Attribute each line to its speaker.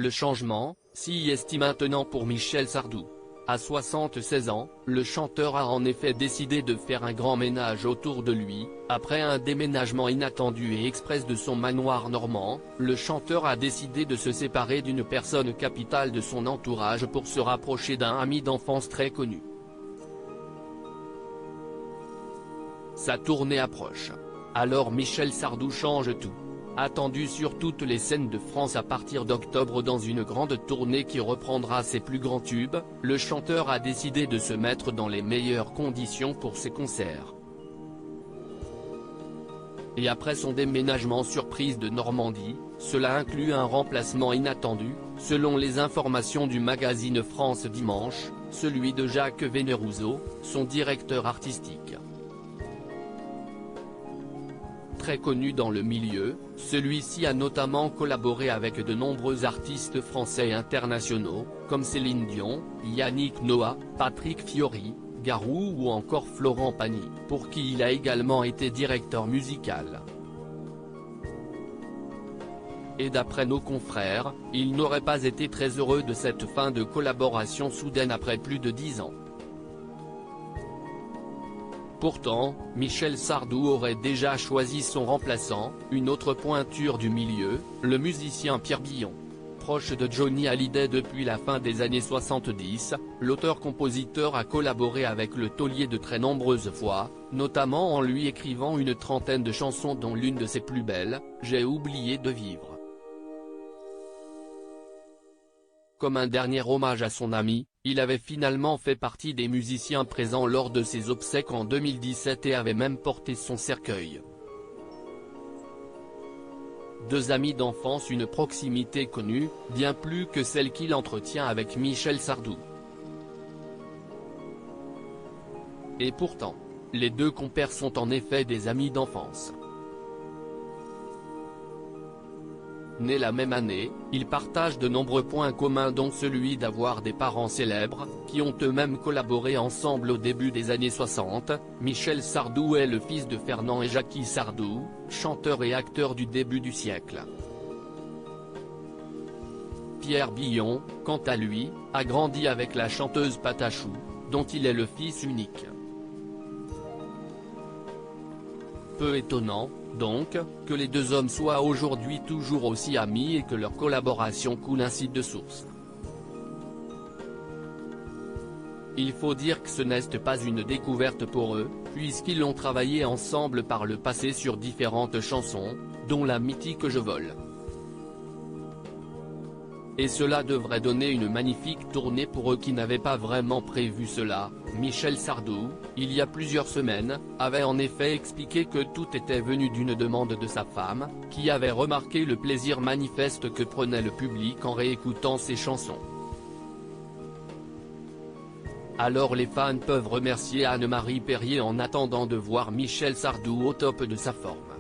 Speaker 1: le changement, si est maintenant pour Michel Sardou. À 76 ans, le chanteur a en effet décidé de faire un grand ménage autour de lui. Après un déménagement inattendu et express de son manoir normand, le chanteur a décidé de se séparer d'une personne capitale de son entourage pour se rapprocher d'un ami d'enfance très connu. Sa tournée approche. Alors Michel Sardou change tout. Attendu sur toutes les scènes de France à partir d'octobre dans une grande tournée qui reprendra ses plus grands tubes, le chanteur a décidé de se mettre dans les meilleures conditions pour ses concerts. Et après son déménagement surprise de Normandie, cela inclut un remplacement inattendu, selon les informations du magazine France Dimanche, celui de Jacques Venerouzeau, son directeur artistique. Très connu dans le milieu, celui-ci a notamment collaboré avec de nombreux artistes français et internationaux, comme Céline Dion, Yannick Noah, Patrick Fiori, Garou ou encore Florent Pagny, pour qui il a également été directeur musical. Et d'après nos confrères, il n'aurait pas été très heureux de cette fin de collaboration soudaine après plus de 10 ans. Pourtant, Michel Sardou aurait déjà choisi son remplaçant, une autre pointure du milieu, le musicien Pierre Billon. Proche de Johnny Hallyday depuis la fin des années 70, l'auteur-compositeur a collaboré avec le taulier de très nombreuses fois, notamment en lui écrivant une trentaine de chansons dont l'une de ses plus belles, J'ai oublié de vivre. Comme un dernier hommage à son ami, il avait finalement fait partie des musiciens présents lors de ses obsèques en 2017 et avait même porté son cercueil. Deux amis d'enfance, une proximité connue, bien plus que celle qu'il entretient avec Michel Sardou. Et pourtant, les deux compères sont en effet des amis d'enfance. Nés la même année, ils partagent de nombreux points communs dont celui d'avoir des parents célèbres, qui ont eux-mêmes collaboré ensemble au début des années 60, Michel Sardou est le fils de Fernand et Jackie Sardou, chanteurs et acteurs du début du siècle. Pierre Billon, quant à lui, a grandi avec la chanteuse Patachou, dont il est le fils unique. Peu étonnant, donc, que les deux hommes soient aujourd'hui toujours aussi amis et que leur collaboration coule ainsi de source. Il faut dire que ce n'est pas une découverte pour eux, puisqu'ils ont travaillé ensemble par le passé sur différentes chansons, dont la mythique Je vole. Et cela devrait donner une magnifique tournée pour eux qui n'avaient pas vraiment prévu cela. Michel Sardou, il y a plusieurs semaines, avait en effet expliqué que tout était venu d'une demande de sa femme, qui avait remarqué le plaisir manifeste que prenait le public en réécoutant ses chansons. Alors les fans peuvent remercier Anne-Marie Perrier en attendant de voir Michel Sardou au top de sa forme.